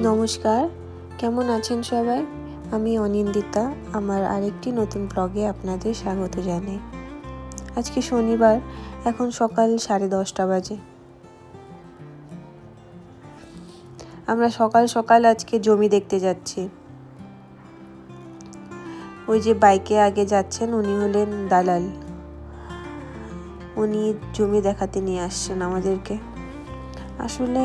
নমস্কার, কেমন আছেন সবাই? আমি অনিন্দিতা। আমার আরেকটি নতুন ব্লগে আপনাদের স্বাগত জানাই। আজকে শনিবার, এখন সকাল 10:30 বাজে। আমরা সকাল সকাল আজকে জমি দেখতে যাচ্ছি। ওই যে বাইকে আগে যাচ্ছেন উনি হলেন দালাল। উনি জমি দেখাতে নিয়ে আসছেন আমাদেরকে। আসলে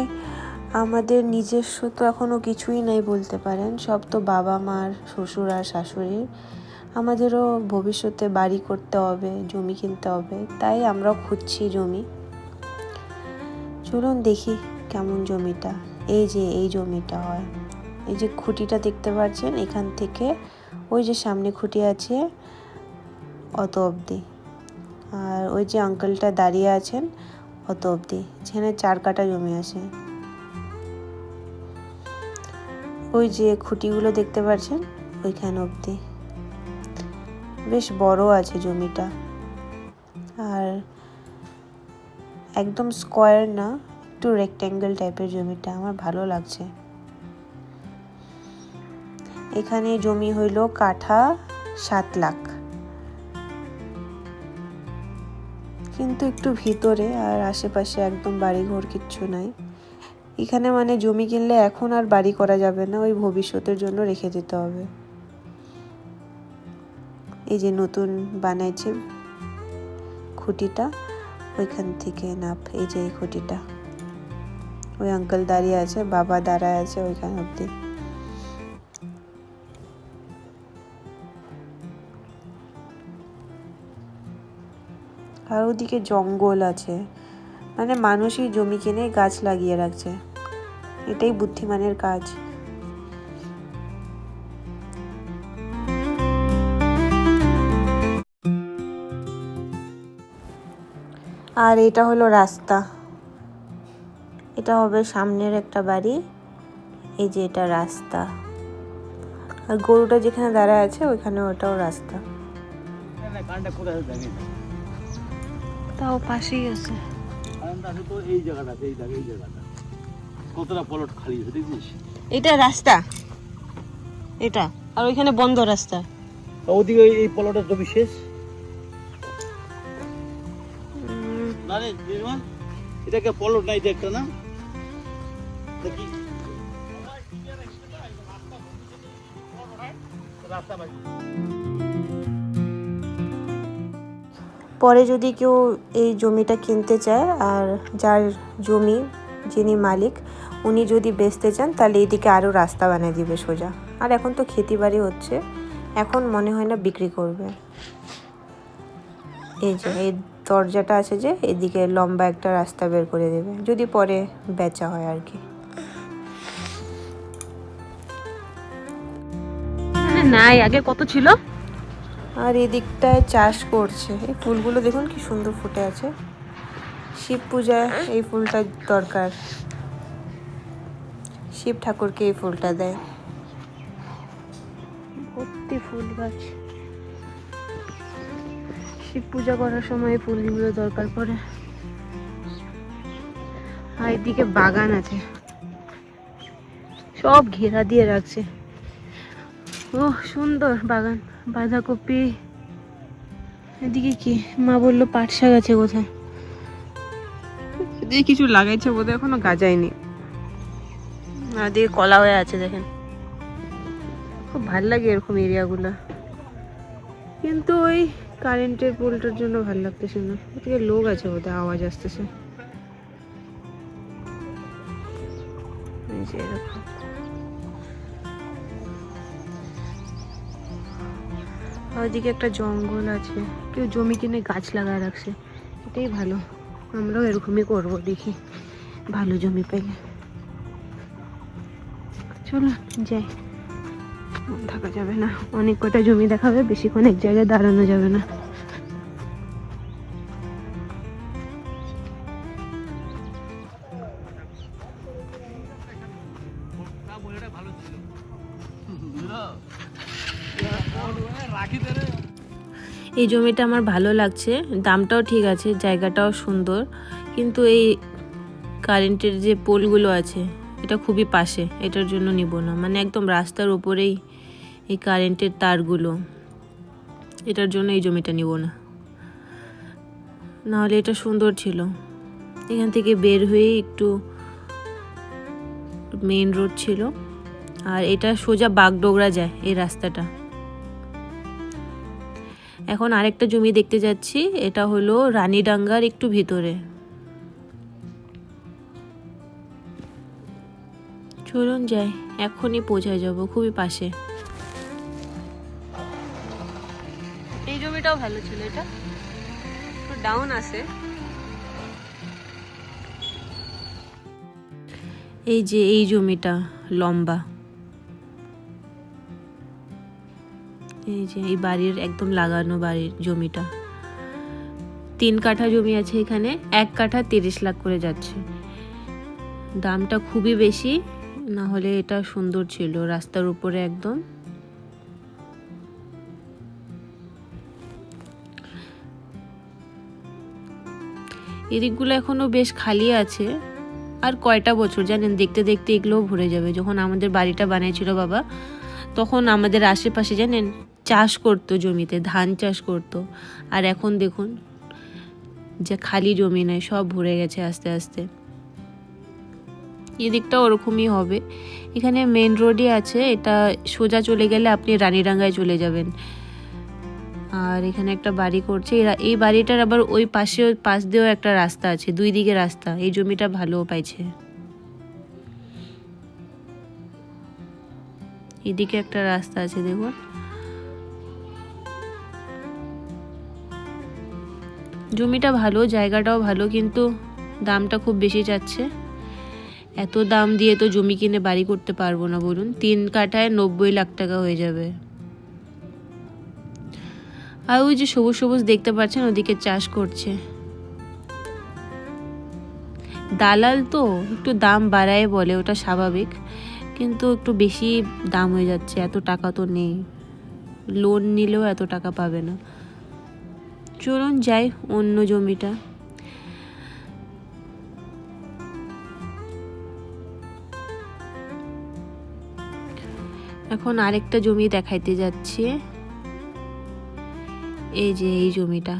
আমাদের নিজস্ব তো এখনো কিছুই নাই বলতে পারেন, সব তো বাবা মার, শ্বশুর আর শাশুড়ির। আমাদেরও ভবিষ্যতে বাড়ি করতে হবে, জমি কিনতে হবে, তাই আমরাও খুঁজছি জমি। চলুন দেখি কেমন জমিটা। এই যে এই জমিটা হয়, এই যে খুঁটিটা দেখতে পাচ্ছেন, এখান থেকে ওই যে সামনে খুঁটি আছে অত অবধি, আর ওই যে আঙ্কেলটা দাঁড়িয়ে আছেন অত অবধি। এখানে 4 কাঠা জমি আছে। ওই যে খুঁটিগুলো দেখতে পাচ্ছেন ওইখান অবধি। বেশ বড় আছে জমিটা, আর একদম স্কোয়ার না, একটু রেক্ট্যাঙ্গেল টাইপের জমিটা। আমার ভালো লাগছে। এখানে জমি হইল কাঠা 7 লাখ, কিন্তু একটু ভিতরে, আর আশেপাশে একদম বাড়িঘর কিচ্ছু নাই। এখানে মানে জমি কিনলে এখন আর বাড়ি করা যাবে না, ওই ভবিষ্যতের জন্য রেখে দিতে হবে। এই যে নতুন বানাইছে খুঁটিটা, ওইখান থেকে নাপ। এই যে এই খুঁটিটা, ওই আঙ্কেল দাঁড়িয়ে আছে, বাবা দাঁড়ায় আছে ওইখান অব্দি। আর ওদিকে জঙ্গল আছে, মানে মানুষই জমি কিনে গাছ লাগিয়ে রাখছে। এটাই বুদ্ধিমানের কাজ। আর এটা হলো রাস্তা, এটা হবে সামনের একটা বাড়ি। এই যে এটা রাস্তা, আর গরুটা যেখানে দাঁড়ায় আছে ওইখানে ওটাও রাস্তা। তাও পাশেই আছে। এই জায়গাটা কতটা প্লট খালি আছে দেখছিস? এটা রাস্তা, এটা, আর ওইখানে বন্ধ রাস্তা। ওদিকে এই প্লটের জমি শেষ না রে দিদিমা, এটাকে প্লট নাই দেখতে না দেখি রাস্তা বাকি। পরে যদি কেউ এই জমিটা কিনতে চায়, আর যার জমি, যিনি মালিক, উনি যদি বেচতে চান, তাহলে এইদিকে আরও রাস্তা বানিয়ে দিবে সোজা। আর এখন তো খেতিবাড়ি হচ্ছে, এখন মনে হয় না বিক্রি করবে। এই যে এই দরজাটা আছে, যে এদিকে লম্বা একটা রাস্তা বের করে দেবে, যদি পরে বেচা হয় আর কি। নাই, আগে কত ছিল। আর এদিকটায় চাষ করছে। এই ফুলগুলো দেখুন কি সুন্দর ফুটে আছে। শিব পূজায় এই ফুলটা দরকার, শিব ঠাকুরকে এই ফুলটা দেয়। ভর্তি ফুল গাছ, শিব পূজা করার সময় এই ফুলগুলো দরকার পড়ে। আর এদিকে বাগান আছে, সব ঘেরা দিয়ে রাখছে। ও সুন্দর বাগান, বাঁধাকপি। এদিকে কি মা বললো পাট শাক আছে কোথায়, এদিকে কিছু লাগাইছে বোধহয়, এখনো গাজায়নি। আর এদিকে কলা হয়ে আছে দেখেন। খুব ভাল লাগে এরকম এরিয়াগুলো, কিন্তু ওই কারেন্টের পোলটার জন্য ভাল লাগতেছে না। ওদিকে লোক আছে বোধহয়, আওয়াজ আসতেছে। এরকম ওইদিকে একটা জঙ্গল আছে, কেউ জমি কিনে গাছ লাগায় রাখছে। এটাই ভালো, আমরাও এরকমই করবো, দেখি ভালো জমি পেলে। চলো যাই, থাকা যাবে না, অনেক কটা জমি দেখাবে, বেশিক্ষণ এক জায়গায় দাঁড়ানো যাবে না। এই জমিটা আমার ভালো লাগছে, দামটাও ঠিক আছে, জায়গাটাও সুন্দর, কিন্তু এই কারেন্টের যে পোলগুলো আছে এটা খুবই পাশে, এটার জন্য নিব না। মানে একদম রাস্তার উপরেই এই কারেন্টের তারগুলো, এটার জন্য এই জমিটা নিব না। নাহলে এটা সুন্দর ছিল। এখান থেকে বের হয়ে একটু মেইন রোড ছিল, আর এটা সোজা বাগডোগরা যায় এই রাস্তাটা। এখন আরেকটা জমি দেখতে যাচ্ছি, এটা হলো রানীডাঙ্গার একটু ভিতরে। চলুন যাই, এখনই পৌঁছায় যাব, খুবই পাশে। এই জমিটাও ভালো ছিল, এটা একটু ডাউন আছে। এই যে এই জমিটা লম্বা, এই যে এই বাড়ির একদম লাগানো বাড়ির জমিটা। 3 কাঠা জমি আছে এখানে, 1 কাঠা 30 লাখ করে যাচ্ছে। দামটা খুবই বেশি, না হলে এটা সুন্দর ছিল রাস্তার উপরে একদম। এদিকগুলো এখনো বেশ খালি আছে। আর কয়টা বছর জানেন, দেখতে দেখতে এগুলোও ভরে যাবে। যখন আমাদের বাড়িটা বানিয়েছিল বাবা, তখন আমাদের আশেপাশে জানেন চাষ করতো, জমিতে ধান চাষ করতো। আর এখন দেখুন যে খালি জমি নয়, সব ভরে গেছে আস্তে আস্তে। এদিকটা ওরকমই হবে। এখানে মেন রোডই আছে, এটা সোজা চলে গেলে আপনি রানীডাঙ্গায় চলে যাবেন। আর এখানে একটা বাড়ি করছে, এই বাড়িটার আবার ওই পাশ দিয়েও একটা রাস্তা আছে, 2 দিকে রাস্তা। এই জমিটা ভালো পাইছে। এদিকে একটা রাস্তা আছে দেখুন। জমিটা ভালো, জায়গাটাও ভালো, কিন্তু দামটা খুব বেশি চাচ্ছে। এত দাম দিয়ে তো জমি কিনে বাড়ি করতে পারবো না বলুন। 3 কাঠায় 90 লাখ টাকা হয়ে যাবে। আর ওই যে সবুজ সবুজ দেখতে পাচ্ছেন, ওদিকে চাষ করছে। দালাল তো একটু দাম বাড়ায় বলে, ওটা স্বাভাবিক, কিন্তু একটু বেশি দাম হয়ে যাচ্ছে। এত টাকা তো নেই, লোন নিলেও এত টাকা পাবে না। চলুন যাই অন্য জমিটা। এখন আরেকটা জমি দেখাইতে যাচ্ছি। এই যে এই জমিটা,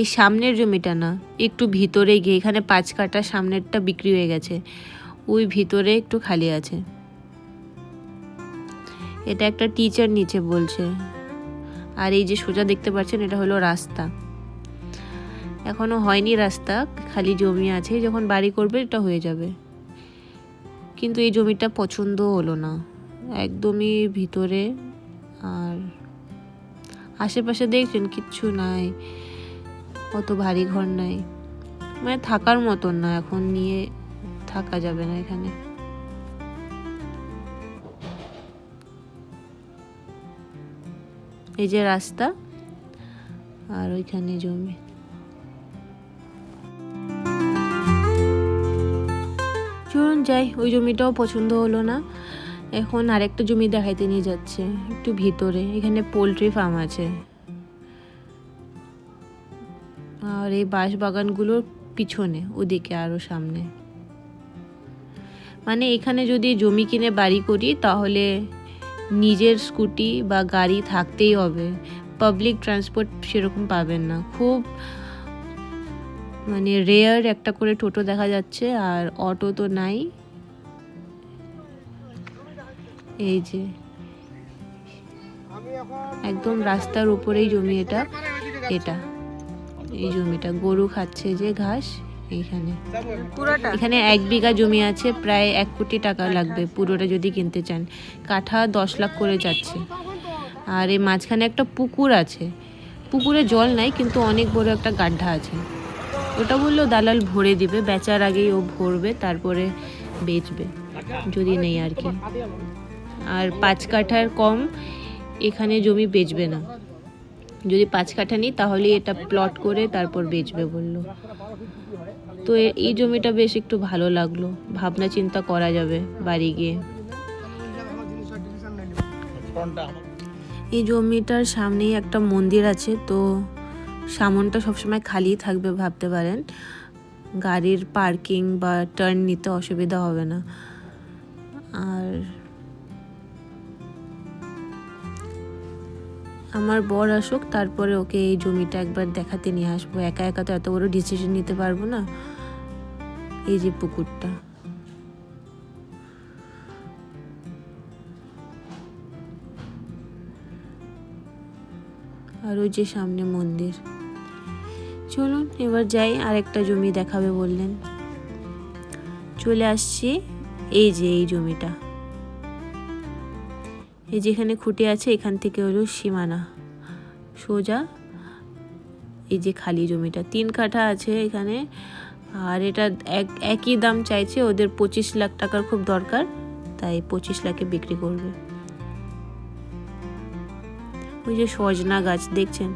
এই সামনের জমিটা না, একটু ভিতরে গিয়ে, এখানে 5 কাঠা সামনেরটা বিক্রি হয়ে গেছে, ওই ভিতরে একটু খালি আছে। এটা একটা টিচার নিচে বলছে। আর এই যে সোজা দেখতে পাচ্ছেন, এটা হলো রাস্তা। এখনো হয়নি রাস্তা, খালি জমি আছে, যখন বাড়ি করবে এটা হয়ে যাবে। কিন্তু এই জমিটা পছন্দ হলো না, একদমই ভিতরে। আর আশেপাশে দেখছেন কিচ্ছু নাই, অত ভারী ঘর নাই, মানে থাকার মতন না। এখন নিয়ে থাকা যাবে না এখানে। এই যে রাস্তা, আর ওইখানে জমি। চলুন যাই, ওই জমিটাও পছন্দ হলো না। এখন আরেকটা জমি দেখাইতে নিয়ে যাচ্ছে, একটু ভিতরে। এখানে পোলট্রি ফার্ম আছে। আর এই বাঁশ বাগানগুলোর পিছনে, ওদিকে আরো সামনে। মানে এখানে যদি জমি কিনে বাড়ি করি, তাহলে নিজের স্কুটি বা গাড়ি থাকতেই হবে। পাবলিক ট্রান্সপোর্ট সেরকম পাবেন না, খুব মানে রেয়ার একটা করে টোটো দেখা যাচ্ছে, আর অটো তো নাই। এই যে একদম রাস্তার উপরেই জমি এটা। এই জমিটা গরু খাচ্ছে যে ঘাস। এখানে 1 বিঘা জমি আছে, প্রায় 1 কোটি টাকা লাগবে পুরোটা যদি কিনতে চান। কাঠা 10 লাখ করে যাচ্ছে। আর এই মাঝখানে একটা পুকুর আছে, পুকুরে জল নাই, কিন্তু অনেক বড় একটা গাড্ডা আছে। ওটা বললেও দালাল ভরে দিবে, বেচার আগেই ও ভরবে, তারপরে বেচবে যদি নেই আর কি। আর 5 কাঠার কম এখানে জমি বেচবে না। যদি 5 কাঠা নিই, তাহলে এটা প্লট করে তারপর বেচবে বললো। তো এই জমিটা বেশ একটু ভালো লাগলো, ভাবনা চিন্তা করা যাবে বাড়ি গিয়ে। এই জমিটার সামনেই একটা মন্দির আছে, তো সামনটা সবসময় খালি থাকবে ভাবতে পারেন। গাড়ির পার্কিং বা টার্ন নিতে অসুবিধা হবে না। আর আমার বর আসুক, তারপরে ওকে এই জমিটা একবার দেখাতে নিয়ে আসবো। একা একা তো এত বড় ডিসিশন নিতে পারবো না। এই যে পুকুরটা, আর ওই যে সামনে মন্দির। চলুন এবার যাই, আরেকটা জমি দেখাবে বললেন। চলে আসছি, এই যে এই জমিটা, এই যেখানে খুঁটি আছে এখান থেকে হলো সীমানা সোজা। এই যে খালি জমিটা 3 কাঠা আছে এখানে, আর এটা একই দাম চাইছে। ওদের 25 লাখ টাকার খুব দরকার, তাই 25 লাখে বিক্রি করবে। ওই যে সজনা গাছ দেখছেন,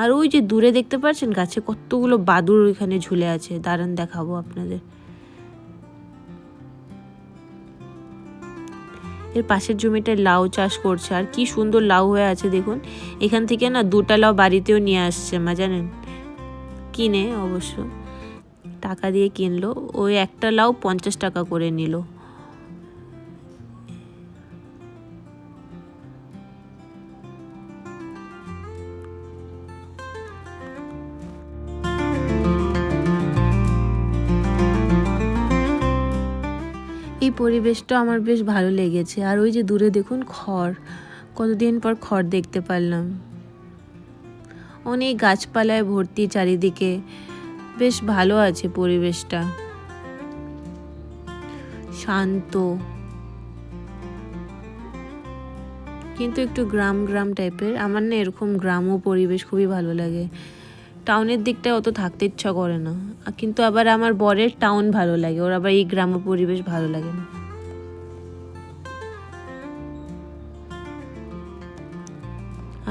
আর ওই যে দূরে দেখতে পাচ্ছেন গাছে কতগুলো বাদুড় এখানে ঝুলে আছে। দাঁড়ান দেখাবো আপনাদের। এর পাশের জমিটায় লাউ চাষ করছে, আর কি সুন্দর লাউ হয়ে আছে দেখুন। এখান থেকে না 2টা লাউ বাড়িতেও নিয়ে আসছে মা, জানেন, কিনে অবশ্য টাকা দিয়ে কিনলো। ওই একটা লাউ 50 টাকা করে নিল। এই পরিবেশটা আমার বেশ ভালো লেগেছে। আর ওই যে দূরে দেখুন খড়, কতদিন পর খড় দেখতে পারলাম। অনেক গাছপালায় ভর্তি চারিদিকে, বেশ ভালো আছে পরিবেশটা, শান্ত, কিন্তু একটু গ্রাম গ্রাম টাইপের। আমার না এরকম গ্রাম্য পরিবেশ খুবই ভালো লাগে। টাউনের দিকটায় অত থাকতে ইচ্ছা করে না, কিন্তু আবার আমার বরের টাউন ভালো লাগে, ওর আবার এই গ্রাম্য পরিবেশ ভালো লাগে না।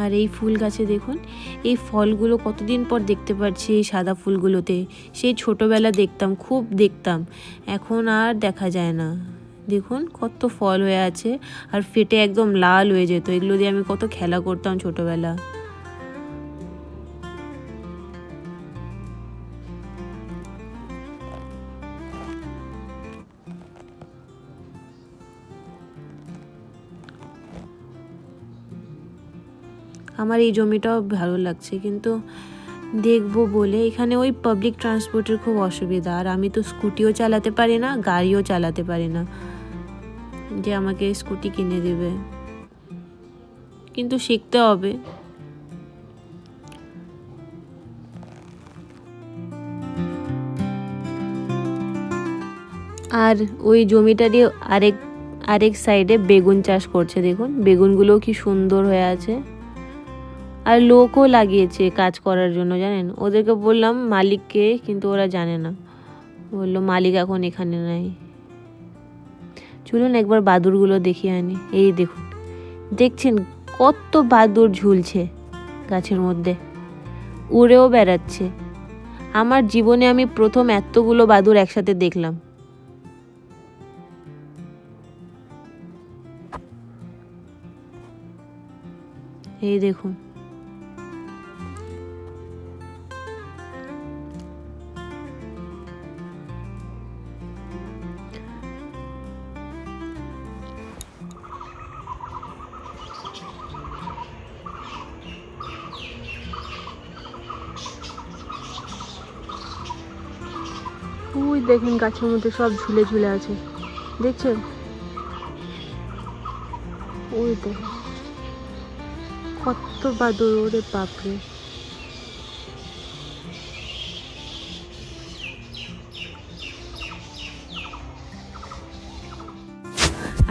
আর এই ফুল গাছে দেখুন, এই ফলগুলো কতদিন পর দেখতে পাচ্ছি এই সাদা ফুলগুলোতে। সেই ছোটবেলা দেখতাম, খুব দেখতাম, এখন আর দেখা যায় না। দেখুন কত ফল হয়ে আছে, আর ফেটে একদম লাল হয়ে যেত। এগুলো দিয়ে আমি কত খেলা করতাম ছোটবেলা। আমার এই জমিটাও ভালো লাগছে, কিন্তু দেখবো বলে এখানে ওই পাবলিক ট্রান্সপোর্টের খুব অসুবিধা। আর আমি তো স্কুটিও চালাতে পারি না, গাড়িও চালাতে পারি না যে আমাকে স্কুটি কিনে দেবে, কিন্তু শিখতে হবে। আর ওই জমিটারই আরেক সাইডে বেগুন চাষ করছে। দেখুন বেগুনগুলো কি সুন্দর হয়ে আছে, আর লোকও লাগিয়েছে কাজ করার জন্য, জানেন। ওদেরকে বললাম মালিককে, কিন্তু ওরা জানে না, বললো মালিক এখন এখানে নাই। চলুন একবার বাদুড়গুলো দেখিয়ে আনি। এই দেখুন, দেখছেন কত বাদুড় ঝুলছে গাছের মধ্যে, উড়েও বেড়াচ্ছে। আমার জীবনে আমি প্রথম এতগুলো বাদুড় একসাথে দেখলাম। এই দেখুন, ওই দেখেন গাছের মধ্যে সব ঝুলে ঝুলে আছে, দেখছেন? ওই দেখেন কত বাদুড়, ওরে বাপরে।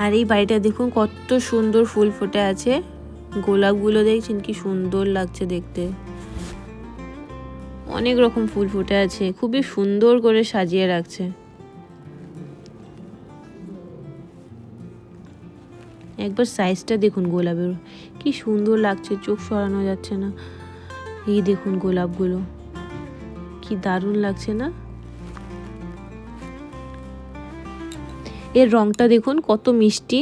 আর এই বাড়িটা দেখুন কত সুন্দর ফুল ফুটে আছে। গোলাপগুলো দেখছেন কি সুন্দর লাগছে দেখতে। অনেক রকম ফুল ফুটে আছে, খুবই সুন্দর করে সাজিয়ে রাখছে। একবার সাইজটা দেখুন গোলাপের, কি সুন্দর লাগছে, চোখ সরানো যাচ্ছে না। এই দেখুন গোলাপগুলো কি দারুণ লাগছে না? এর রংটা দেখুন কত মিষ্টি।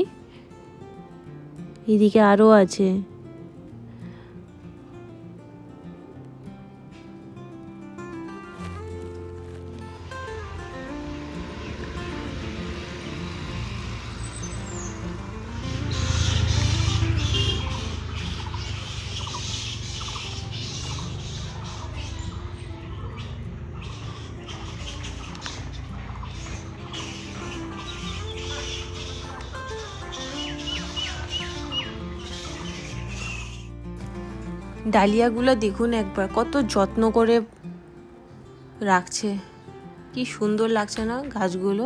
এদিকে আরো আছে। ডালিয়াগুলো দেখুন একবার, কত যত্ন করে রাখছে, কি সুন্দর লাগছে না গাছগুলো,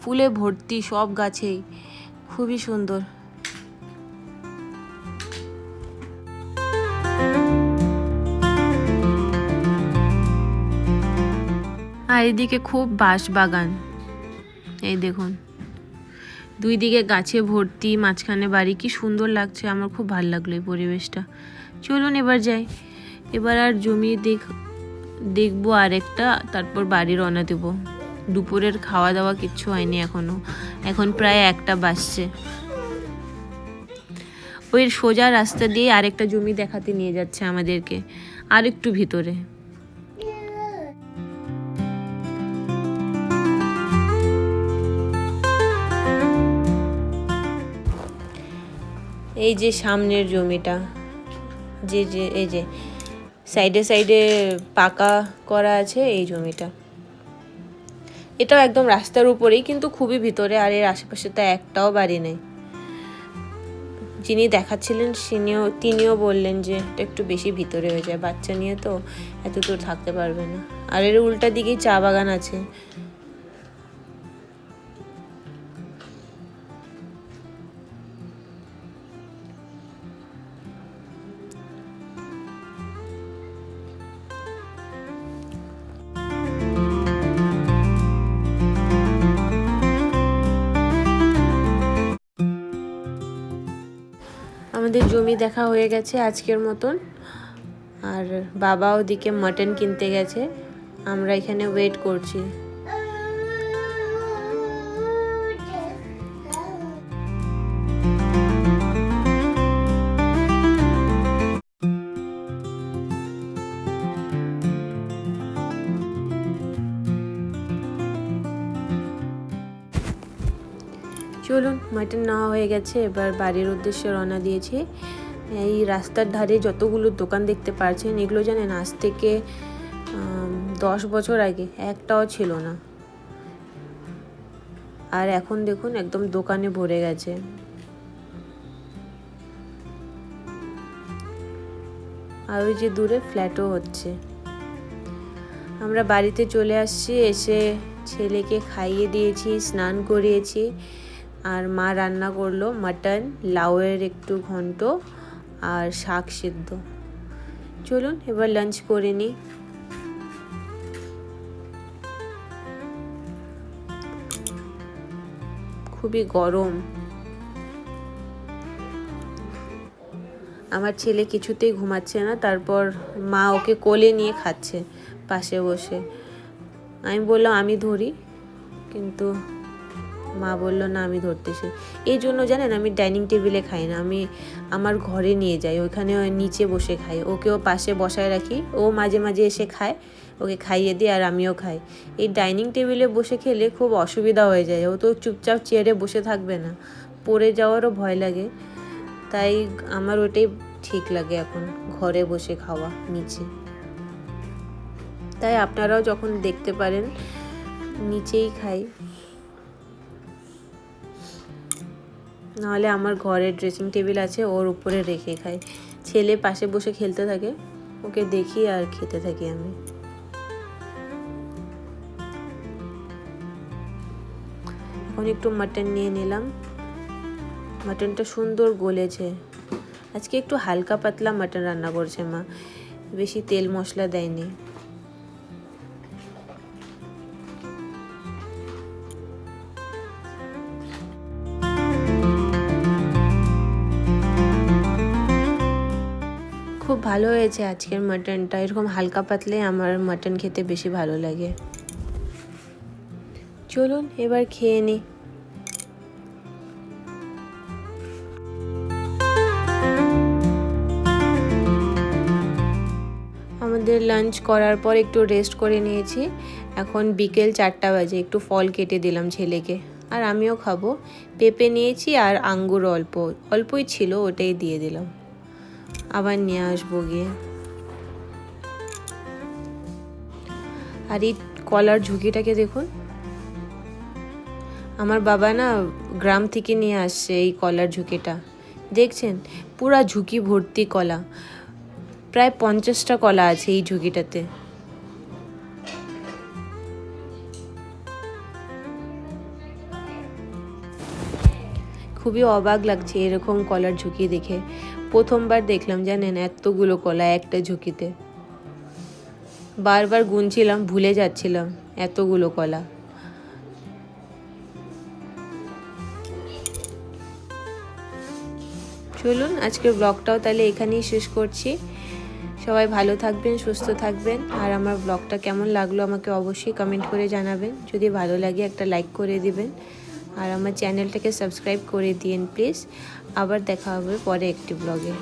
ফুলে ভর্তি সব গাছেই, খুবই সুন্দর। আর এদিকে খুব বাঁশ বাগান, এই দেখুন দুই দিকে গাছে ভর্তি, মাঝখানে বাড়ি, কি সুন্দর লাগছে, আমার খুব ভালো লাগলো এই পরিবেশটা। চলুন এবার যাই, এবার আর জমি দেখবো আরেকটা, তারপর বাড়ি রওনা দেবো। দুপুরের খাওয়া দাওয়া কিচ্ছু হয়নি এখনো, এখন প্রায় 1টা বাজছে। ওই সোজা রাস্তা দিয়ে আরেকটা জমি দেখাতে নিয়ে যাচ্ছে আমাদেরকে, আর একটু ভিতরে। এই যে সামনের জমিটা, যে এই যে সাইডে সাইডে পাকা করা আছে, এই জমিটা, এটাও একদম রাস্তার উপরেই, কিন্তু খুবই ভিতরে, আর এর আশেপাশে তো একটাও বাড়ি নেই। যিনি দেখাচ্ছিলেন তিনিও বললেন যে এটা একটু বেশি ভিতরে হয়ে যায়, বাচ্চা নিয়ে তো এত দূর থাকতে পারবে না। আর এর উল্টা দিকেই চা বাগান আছে। আমাদের জমি দেখা হয়ে গেছে আজকের মতন, আর বাবা ওদিকে মাটন কিনতে গেছে, আমরা এখানে ওয়েট করছি। চলুন, মাটন নেওয়া হয়ে গেছে, এবার বাড়ির উদ্দেশ্যে রওনা দিয়েছি। এই রাস্তার ধারে যতগুলো দোকান দেখতে পাচ্ছেন, এগুলো জানেন আজ থেকে 10 বছর আগে একটাও ছিল না, আর এখন দেখুন একদম দোকানে ভরে গেছে। আর ওই যে দূরে ফ্ল্যাটও হচ্ছে। আমরা বাড়িতে চলে আসছি, এসে ছেলেকে খাইয়ে দিয়েছি, স্নান করিয়েছি, আর মা রান্না করলো মাটন, লাউয়ের একটু ঘন্ট আর শাক সিদ্ধ। চলুন এবার লাঞ্চ করে নিই। খুবই গরম, আমার ছেলে কিছুতেই ঘুমাচ্ছে না, তারপর মা ওকে কোলে নিয়ে খাচ্ছে পাশে বসে। আমি বললাম আমি ধরি, কিন্তু মা বললো না আমি ধরতেছি। এই জন্য জানেন আমি ডাইনিং টেবিলে খাই না, আমি আমার ঘরে নিয়ে যাই, ওইখানে নিচে বসে খাই, ওকেও পাশে বসায় রাখি, ও মাঝে মাঝে এসে খায়, ওকে খাইয়ে দিই আর আমিও খাই। এই ডাইনিং টেবিলে বসে খেলে খুব অসুবিধা হয়ে যায়, ও তো চুপচাপ চেয়ারে বসে থাকবে না, পড়ে যাওয়ারও ভয় লাগে, তাই আমার ওটাই ঠিক লাগে এখন, ঘরে বসে খাওয়া নিচে। তাই আপনারাও যখন দেখতে পারেন নিচেই খাই, নাহলে আমার ঘরে ড্রেসিং টেবিল আছে, ওর উপরে রেখে খাই। ছেলে পাশে বসে খেলতে থাকে, ওকে দেখি আর খেতে থাকি আমি। এখন একটু মাটন নিয়ে নিলাম, মাটনটা সুন্দর গলেছে। আজকে একটু হালকা পাতলা মাটন রান্না করছে মা, বেশি তেল মশলা দেয়নি। খুব ভালো হয়েছে আজকের মাটনটা, এরকম হালকা পাতলে আমার মাটন খেতে বেশি ভালো লাগে। চলুন এবার খেয়ে নিই। আমাদের লাঞ্চ করার পর একটু রেস্ট করে নিয়েছি, এখন বিকেল 4টা বাজে, একটু ফল কেটে দিলাম ছেলেকে, আর আমিও খাবো। পেঁপে নিয়েছি আর আঙ্গুর অল্পই ছিল, ওটাই দিয়ে দিলাম, আবার নিয়ে আসবো গিয়ে। আর এই কলার ঝুঁকিটাকে দেখুন, আমার বাবা না গ্রাম থেকে নিয়ে আসছে এই কলার ঝুঁকিটা, দেখছেন পুরা ঝুঁকি ভর্তি কলা। প্রায় 50টা কলা আছে এই ঝুঁকিটাতে। খুবই অবাক লাগছে এরকম কলার ঝুঁকি দেখে। প্রথমবার দেখলাম জানেন এতগুলো কলা একটা ঝুঁকিতে। বারবার গুনছিলাম, ভুলে যাচ্ছিলাম এতগুলো কলা। চলুন আজকের ব্লগটাও তাহলে এখানেই শেষ করছি। সবাই ভালো থাকবেন, সুস্থ থাকবেন। আর আমার ব্লগটা কেমন লাগলো আমাকে অবশ্যই কমেন্ট করে জানাবেন। যদি ভালো লাগে একটা লাইক করে দিবেন আর আমার চ্যানেলটাকে সাবস্ক্রাইব করে দিন প্লিজ। আবার দেখা হবে পরে একটি ব্লগে।